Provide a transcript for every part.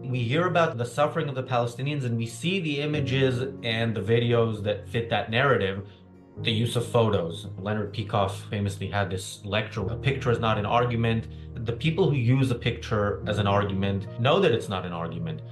We hear about the suffering of the Palestinians and we see the images and the videos that fit that narrative. The use of photos. Leonard Peikoff famously had this lecture, a picture is not an argument. The people who use a picture as an argument know that it's not an argument.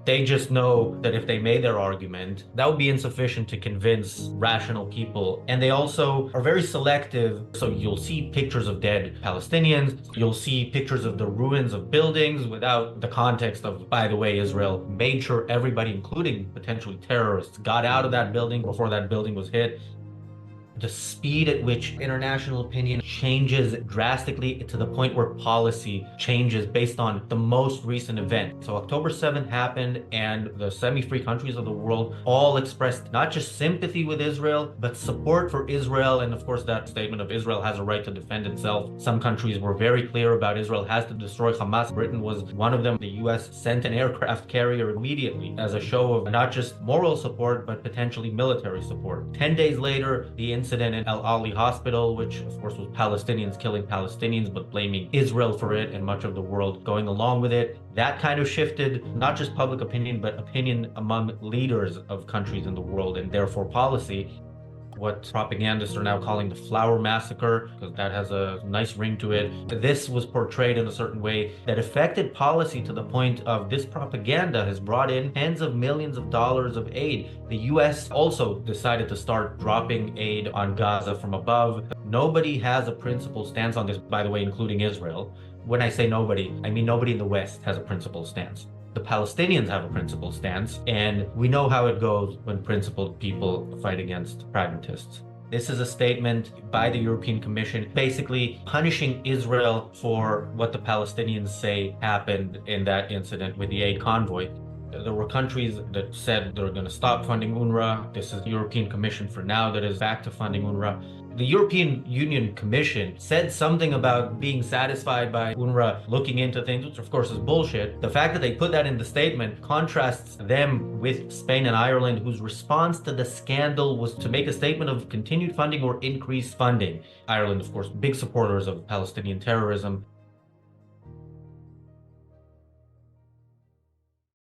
They just know that if they made their argument, that would be insufficient to convince rational people. And they also are very selective. So you'll see pictures of dead Palestinians. You'll see pictures of the ruins of buildings without the context of, by the way, Israel made sure everybody, including potentially terrorists, got out of that building before that building was hit. The speed at which international opinion changes drastically to the point where policy changes based on the most recent event. So October 7th happened, and the semi-free countries of the world all expressed not just sympathy with Israel, but support for Israel. And of course, that statement of Israel has a right to defend itself. Some countries were very clear about Israel has to destroy Hamas. Britain was one of them. The US sent an aircraft carrier immediately as a show of not just moral support, but potentially military support. 10 days later, the incident in Al Ali Hospital, which of course was Palestinians killing Palestinians, but blaming Israel for it and much of the world going along with it. That kind of shifted not just public opinion, but opinion among leaders of countries in the world and therefore policy. What propagandists are now calling the Flower Massacre, because that has a nice ring to it. This was portrayed in a certain way that affected policy to the point of this propaganda has brought in tens of millions of dollars of aid. The US also decided to start dropping aid on Gaza from above. Nobody has a principled stance on this, by the way, including Israel. When I say nobody, I mean nobody in the West has a principled stance. The Palestinians have a principled stance, and we know how it goes when principled people fight against pragmatists. This is a statement by the European Commission basically punishing Israel for what the Palestinians say happened in that incident with the aid convoy. There were countries that said they're going to stop funding UNRWA. This is the European Commission for now that is back to funding UNRWA. The European Union Commission said something about being satisfied by UNRWA looking into things, which of course is bullshit. The fact that they put that in the statement contrasts them with Spain and Ireland, whose response to the scandal was to make a statement of continued funding or increased funding. Ireland, of course, big supporters of Palestinian terrorism.